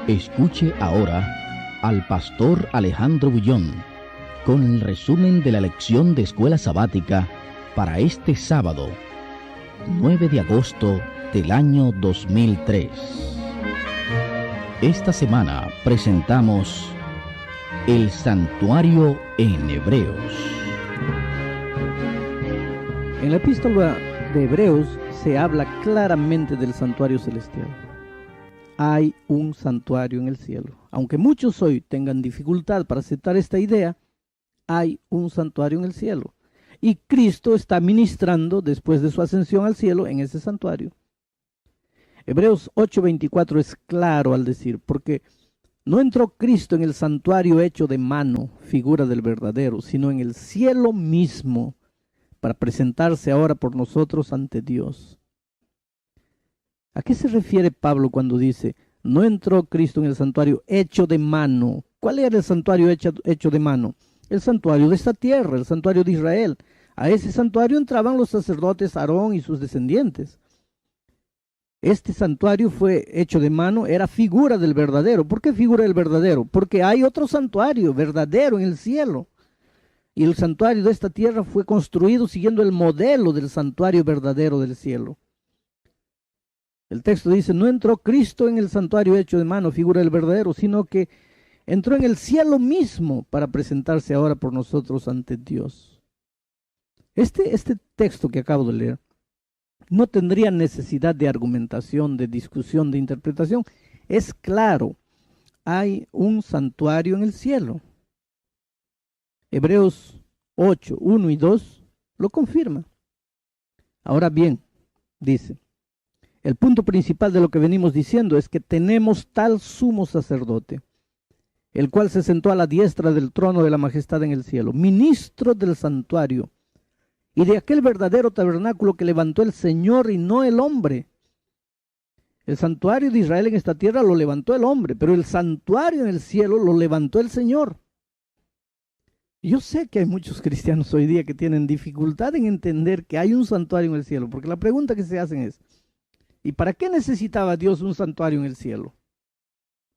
Escuche ahora al pastor Alejandro Bullón con el resumen de la lección de escuela sabática para este sábado, 9 de agosto del año 2003. Esta semana presentamos el santuario en Hebreos. En la epístola de Hebreos se habla claramente del santuario celestial. Hay un santuario en el cielo. Aunque muchos hoy tengan dificultad para aceptar esta idea, hay un santuario en el cielo. Y Cristo está ministrando después de su ascensión al cielo en ese santuario. Hebreos 8:24 es claro al decir, porque no entró Cristo en el santuario hecho de mano, figura del verdadero, sino en el cielo mismo, para presentarse ahora por nosotros ante Dios. ¿A qué se refiere Pablo cuando dice, no entró Cristo en el santuario hecho de mano? ¿Cuál era el santuario hecho de mano? El santuario de esta tierra, el santuario de Israel. A ese santuario entraban los sacerdotes Aarón y sus descendientes. Este santuario fue hecho de mano, era figura del verdadero. ¿Por qué figura del verdadero? Porque hay otro santuario verdadero en el cielo. Y el santuario de esta tierra fue construido siguiendo el modelo del santuario verdadero del cielo. El texto dice, no entró Cristo en el santuario hecho de mano, figura del verdadero, sino que entró en el cielo mismo para presentarse ahora por nosotros ante Dios. Este texto que acabo de leer no tendría necesidad de argumentación, de discusión, de interpretación. Es claro, hay un santuario en el cielo. Hebreos 8, 1 y 2 lo confirma. Ahora bien, dice, el punto principal de lo que venimos diciendo es que tenemos tal sumo sacerdote, el cual se sentó a la diestra del trono de la majestad en el cielo, ministro del santuario y de aquel verdadero tabernáculo que levantó el Señor y no el hombre. El santuario de Israel en esta tierra lo levantó el hombre, pero el santuario en el cielo lo levantó el Señor. Yo sé que hay muchos cristianos hoy día que tienen dificultad en entender que hay un santuario en el cielo, porque la pregunta que se hacen es, ¿y para qué necesitaba Dios un santuario en el cielo?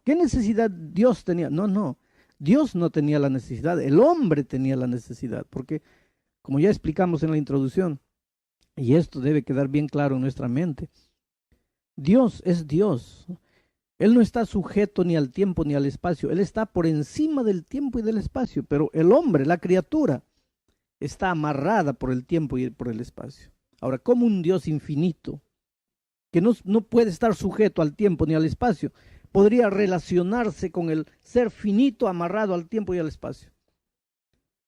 ¿Qué necesidad Dios tenía? No, Dios no tenía la necesidad, el hombre tenía la necesidad, porque como ya explicamos en la introducción, y esto debe quedar bien claro en nuestra mente, Dios es Dios. Él no está sujeto ni al tiempo ni al espacio. Él está por encima del tiempo y del espacio. Pero el hombre, la criatura, está amarrada por el tiempo y por el espacio. Ahora, ¿cómo un Dios infinito, que no puede estar sujeto al tiempo ni al espacio, podría relacionarse con el ser finito amarrado al tiempo y al espacio?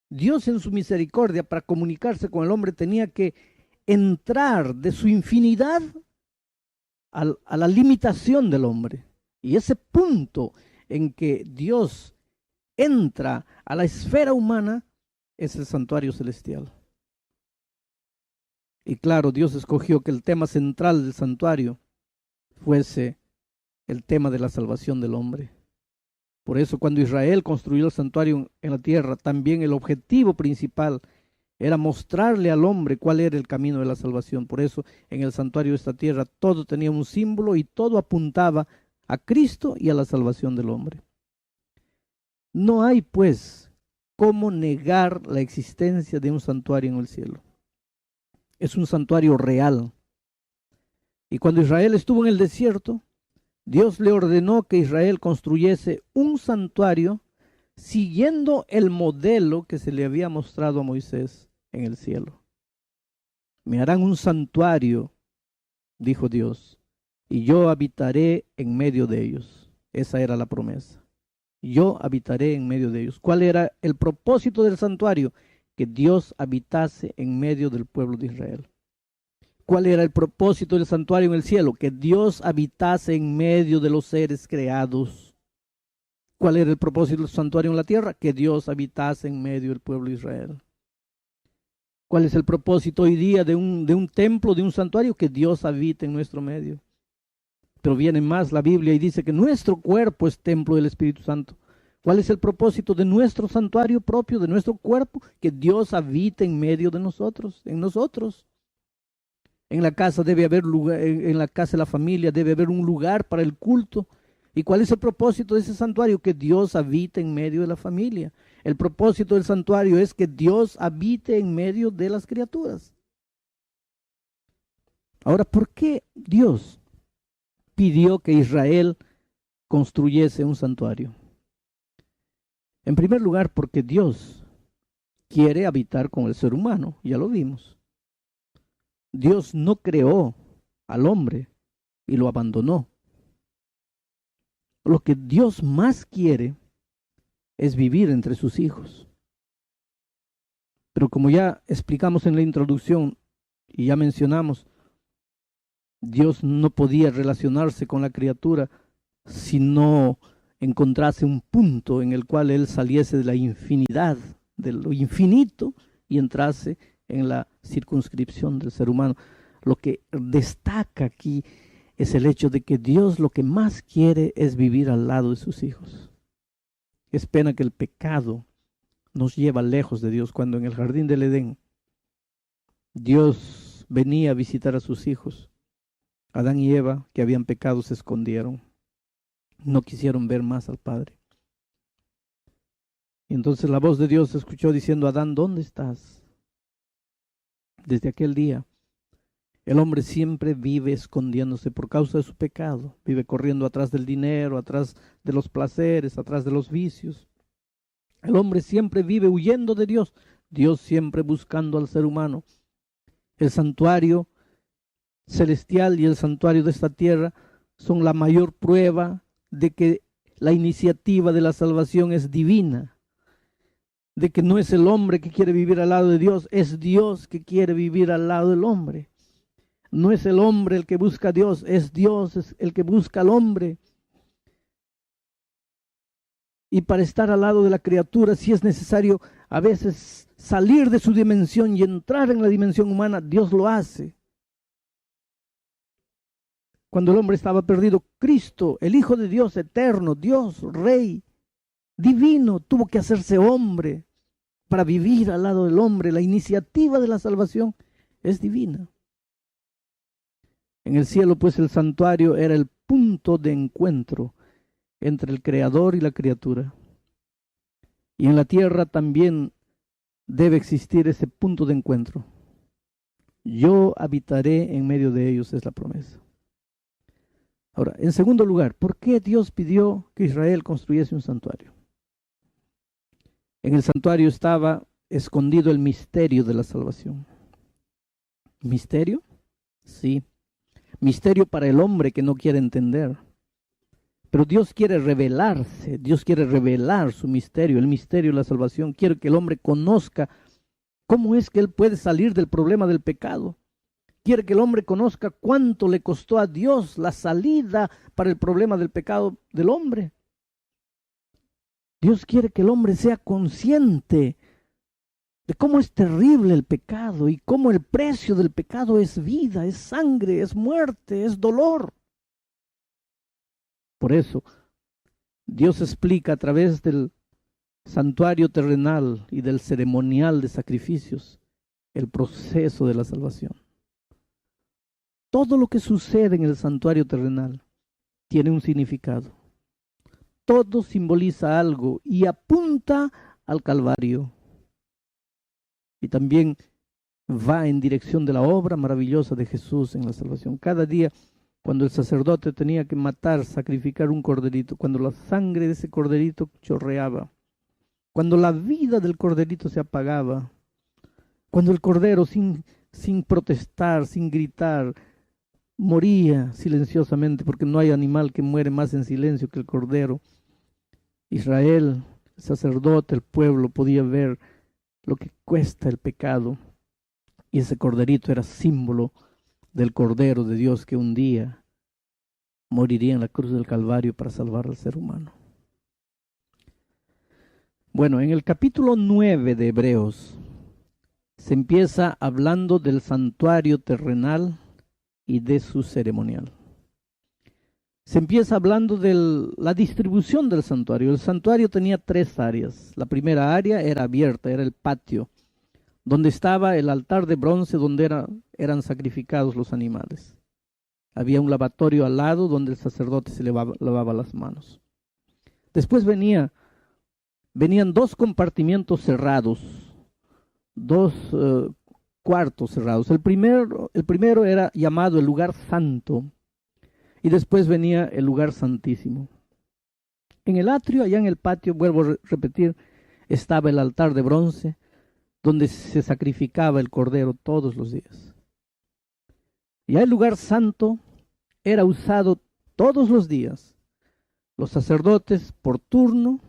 Dios en su misericordia, para comunicarse con el hombre, tenía que entrar de su infinidad a la limitación del hombre. Y ese punto en que Dios entra a la esfera humana es el santuario celestial. Y claro, Dios escogió que el tema central del santuario fuese el tema de la salvación del hombre. Por eso cuando Israel construyó el santuario en la tierra, también el objetivo principal era mostrarle al hombre cuál era el camino de la salvación. Por eso en el santuario de esta tierra todo tenía un símbolo y todo apuntaba a Cristo y a la salvación del hombre. No hay, pues, cómo negar la existencia de un santuario en el cielo. Es un santuario real. Y cuando Israel estuvo en el desierto, Dios le ordenó que Israel construyese un santuario siguiendo el modelo que se le había mostrado a Moisés en el cielo. Me harán un santuario, dijo Dios, y yo habitaré en medio de ellos. Esa era la promesa. Yo habitaré en medio de ellos. ¿Cuál era el propósito del santuario? Que Dios habitase en medio del pueblo de Israel. ¿Cuál era el propósito del santuario en el cielo? Que Dios habitase en medio de los seres creados. ¿Cuál era el propósito del santuario en la tierra? Que Dios habitase en medio del pueblo de Israel. ¿Cuál es el propósito hoy día de un templo, de un santuario? Que Dios habite en nuestro medio. Pero viene más la Biblia y dice que nuestro cuerpo es templo del Espíritu Santo. ¿Cuál es el propósito de nuestro santuario propio, de nuestro cuerpo? Que Dios habite en medio de nosotros, en nosotros. En la casa debe haber lugar, en la casa de la familia debe haber un lugar para el culto. ¿Y cuál es el propósito de ese santuario? Que Dios habite en medio de la familia. El propósito del santuario es que Dios habite en medio de las criaturas. Ahora, ¿por qué Dios pidió que Israel construyese un santuario? En primer lugar, porque Dios quiere habitar con el ser humano, ya lo vimos. Dios no creó al hombre y lo abandonó. Lo que Dios más quiere es vivir entre sus hijos. Pero como ya explicamos en la introducción y ya mencionamos, Dios no podía relacionarse con la criatura si no encontrase un punto en el cual Él saliese de la infinidad, de lo infinito, y entrase en la circunscripción del ser humano. Lo que destaca aquí es el hecho de que Dios lo que más quiere es vivir al lado de sus hijos. Es pena que el pecado nos lleva lejos de Dios. Cuando en el jardín del Edén Dios venía a visitar a sus hijos, Adán y Eva, que habían pecado, se escondieron. No quisieron ver más al Padre. Y entonces la voz de Dios se escuchó diciendo: Adán, ¿dónde estás? Desde aquel día, el hombre siempre vive escondiéndose por causa de su pecado. Vive corriendo atrás del dinero, atrás de los placeres, atrás de los vicios. El hombre siempre vive huyendo de Dios. Dios siempre buscando al ser humano. El santuario celestial y el santuario de esta tierra son la mayor prueba de que la iniciativa de la salvación es divina, de que no es el hombre que quiere vivir al lado de Dios, es Dios que quiere vivir al lado del hombre. No es el hombre el que busca a Dios, es Dios el que busca al hombre. Y para estar al lado de la criatura, si es necesario a veces salir de su dimensión y entrar en la dimensión humana, Dios lo hace. Cuando el hombre estaba perdido, Cristo, el Hijo de Dios eterno, Dios, Rey, divino, tuvo que hacerse hombre para vivir al lado del hombre. La iniciativa de la salvación es divina. En el cielo, pues, el santuario era el punto de encuentro entre el Creador y la criatura. Y en la tierra también debe existir ese punto de encuentro. Yo habitaré en medio de ellos, es la promesa. Ahora, en segundo lugar, ¿por qué Dios pidió que Israel construyese un santuario? En el santuario estaba escondido el misterio de la salvación. ¿Misterio? Sí. Misterio para el hombre que no quiere entender. Pero Dios quiere revelarse, Dios quiere revelar su misterio, el misterio de la salvación. Quiere que el hombre conozca cómo es que él puede salir del problema del pecado. Quiere que el hombre conozca cuánto le costó a Dios la salida para el problema del pecado del hombre. Dios quiere que el hombre sea consciente de cómo es terrible el pecado y cómo el precio del pecado es vida, es sangre, es muerte, es dolor. Por eso, Dios explica a través del santuario terrenal y del ceremonial de sacrificios el proceso de la salvación. Todo lo que sucede en el santuario terrenal tiene un significado. Todo simboliza algo y apunta al Calvario. Y también va en dirección de la obra maravillosa de Jesús en la salvación. Cada día, cuando el sacerdote tenía que matar, sacrificar un corderito, cuando la sangre de ese corderito chorreaba, cuando la vida del corderito se apagaba, cuando el cordero sin protestar, sin gritar, moría silenciosamente, porque no hay animal que muere más en silencio que el cordero. Israel, el sacerdote, el pueblo podía ver lo que cuesta el pecado, y ese corderito era símbolo del Cordero de Dios que un día moriría en la cruz del Calvario para salvar al ser humano. Bueno, en el capítulo 9 de Hebreos se empieza hablando del santuario terrenal y de su ceremonial. Se empieza hablando de la distribución del santuario. El santuario tenía 3 áreas. La primera área era abierta, era el patio, donde estaba el altar de bronce donde eran sacrificados los animales. Había un lavatorio al lado donde el sacerdote se lavaba las manos. Después venían 2 compartimientos cerrados, 2 cuartos cerrados. El primero era llamado el lugar santo y después venía el lugar santísimo. En el atrio, allá en el patio, vuelvo a repetir, estaba el altar de bronce donde se sacrificaba el cordero todos los días. Ya el lugar santo era usado todos los días. Los sacerdotes por turno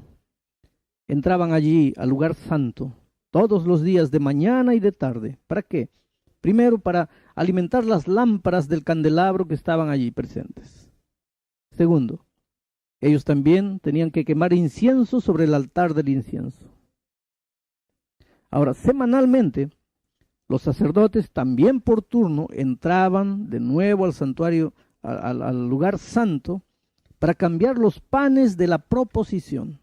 entraban allí al lugar santo todos los días, de mañana y de tarde. ¿Para qué? Primero, para alimentar las lámparas del candelabro que estaban allí presentes. Segundo, ellos también tenían que quemar incienso sobre el altar del incienso. Ahora, semanalmente, los sacerdotes también por turno entraban de nuevo al santuario, al lugar santo, para cambiar los panes de la proposición.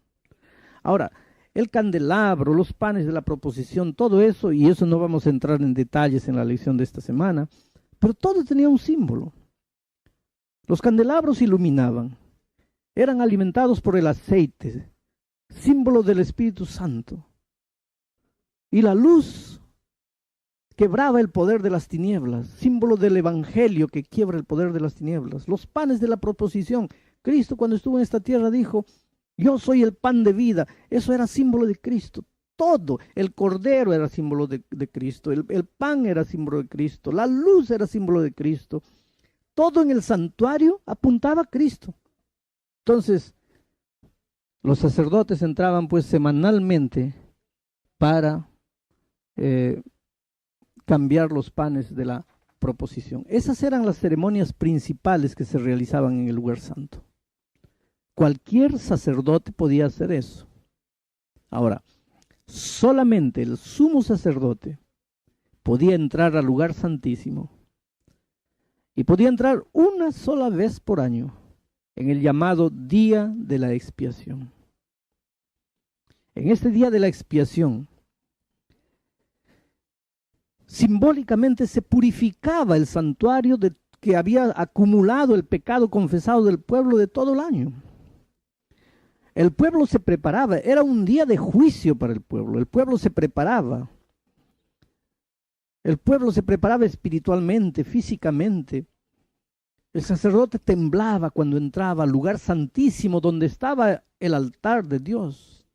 Ahora, el candelabro, los panes de la proposición, todo eso, y eso no vamos a entrar en detalles en la lección de esta semana, pero todo tenía un símbolo. Los candelabros iluminaban, eran alimentados por el aceite, símbolo del Espíritu Santo. Y la luz quebraba el poder de las tinieblas, símbolo del Evangelio que quiebra el poder de las tinieblas. Los panes de la proposición. Cristo, cuando estuvo en esta tierra, dijo: yo soy el pan de vida. Eso era símbolo de Cristo. Todo, el cordero era símbolo de Cristo, el pan era símbolo de Cristo, la luz era símbolo de Cristo. Todo en el santuario apuntaba a Cristo. Entonces, los sacerdotes entraban pues semanalmente para cambiar los panes de la proposición. Esas eran las ceremonias principales que se realizaban en el lugar santo. Cualquier sacerdote podía hacer eso. Ahora, solamente el sumo sacerdote podía entrar al lugar santísimo y podía entrar una sola vez por año en el llamado día de la expiación. En este día de la expiación, simbólicamente se purificaba el santuario que había acumulado el pecado confesado del pueblo de todo el año. El pueblo se preparaba, era un día de juicio para el pueblo se preparaba. El pueblo se preparaba espiritualmente, físicamente. El sacerdote temblaba cuando entraba al lugar santísimo donde estaba el altar de Dios,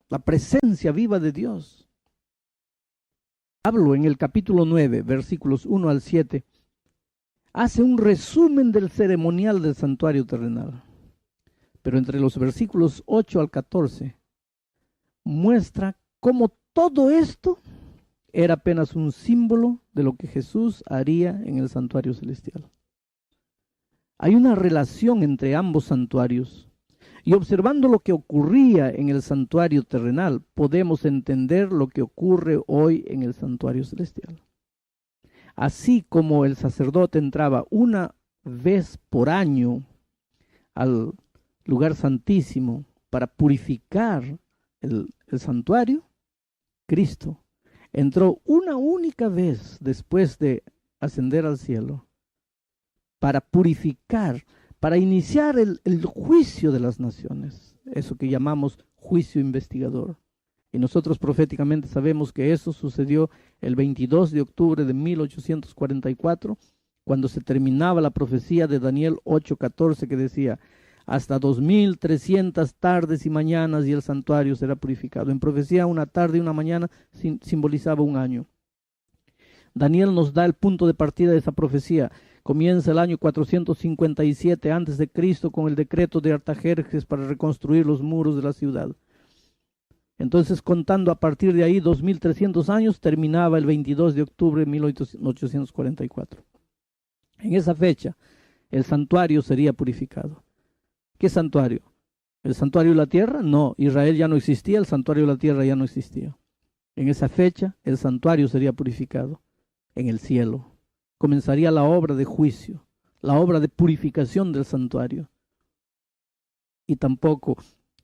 la presencia viva de Dios. Pablo en el capítulo 9, versículos 1 al 7, hace un resumen del ceremonial del santuario terrenal. Pero entre los versículos 8 al 14, muestra cómo todo esto era apenas un símbolo de lo que Jesús haría en el santuario celestial. Hay una relación entre ambos santuarios. Y observando lo que ocurría en el santuario terrenal, podemos entender lo que ocurre hoy en el santuario celestial. Así como el sacerdote entraba una vez por año al lugar santísimo para purificar el santuario, Cristo entró una única vez después de ascender al cielo para purificar, para iniciar el juicio de las naciones, eso que llamamos juicio investigador. Y nosotros proféticamente sabemos que eso sucedió el 22 de octubre de 1844, cuando se terminaba la profecía de Daniel 8:14, que decía: hasta 2300 tardes y mañanas y el santuario será purificado. En profecía, una tarde y una mañana simbolizaba un año. Daniel nos da el punto de partida de esa profecía. Comienza el año 457 antes de Cristo con el decreto de Artajerjes para reconstruir los muros de la ciudad. Entonces, contando a partir de ahí 2300 años, terminaba el 22 de octubre de 1844. En esa fecha, el santuario sería purificado. ¿Qué santuario? ¿El santuario de la tierra? No, Israel ya no existía, el santuario de la tierra ya no existía. En esa fecha, el santuario sería purificado en el cielo. Comenzaría la obra de juicio, la obra de purificación del santuario. Y tampoco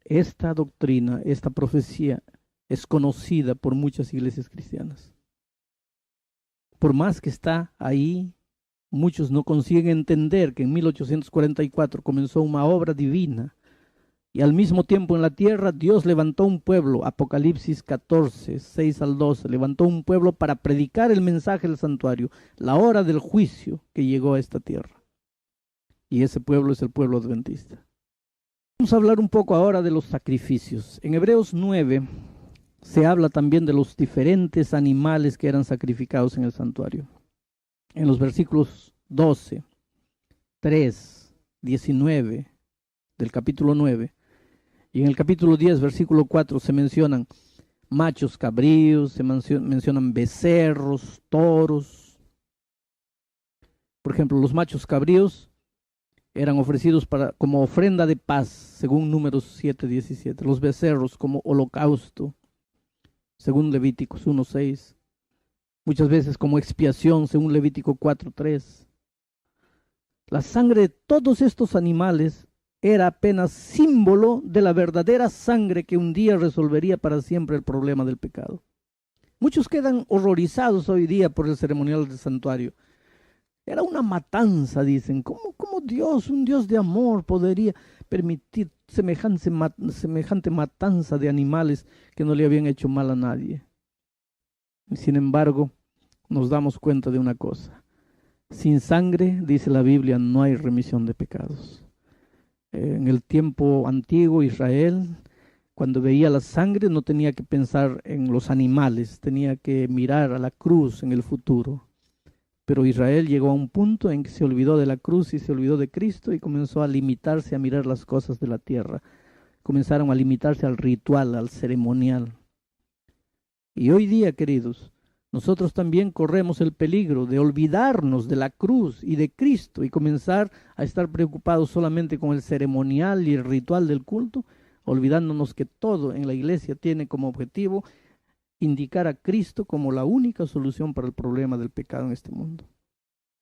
esta doctrina, esta profecía es conocida por muchas iglesias cristianas. Por más que está ahí Muchos no consiguen entender que en 1844 comenzó una obra divina y al mismo tiempo en la tierra Dios levantó un pueblo, Apocalipsis 14, 6 al 12, levantó un pueblo para predicar el mensaje del santuario, la hora del juicio que llegó a esta tierra. Y ese pueblo es el pueblo adventista. Vamos a hablar un poco ahora de los sacrificios. En Hebreos 9 se habla también de los diferentes animales que eran sacrificados en el santuario. En los versículos 12, 3, 19 del capítulo 9 y en el capítulo 10, versículo 4 se mencionan machos cabríos, se mencionan becerros, toros. Por ejemplo, los machos cabríos eran ofrecidos como ofrenda de paz, según Números 7:17. Los becerros como holocausto, según Levíticos 1:6. Muchas veces como expiación, según Levítico 4:3. La sangre de todos estos animales era apenas símbolo de la verdadera sangre que un día resolvería para siempre el problema del pecado. Muchos quedan horrorizados hoy día por el ceremonial del santuario. Era una matanza, dicen. ¿Cómo Dios, un Dios de amor, podría permitir semejante matanza de animales que no le habían hecho mal a nadie? Y sin embargo, nos damos cuenta de una cosa. Sin sangre, dice la Biblia, no hay remisión de pecados. En el tiempo antiguo, Israel, cuando veía la sangre, no tenía que pensar en los animales, tenía que mirar a la cruz en el futuro. Pero Israel llegó a un punto en que se olvidó de la cruz y se olvidó de Cristo y comenzó a limitarse a mirar las cosas de la tierra. Comenzaron a limitarse al ritual, al ceremonial. Y hoy día, queridos, nosotros también corremos el peligro de olvidarnos de la cruz y de Cristo y comenzar a estar preocupados solamente con el ceremonial y el ritual del culto, olvidándonos que todo en la iglesia tiene como objetivo indicar a Cristo como la única solución para el problema del pecado en este mundo.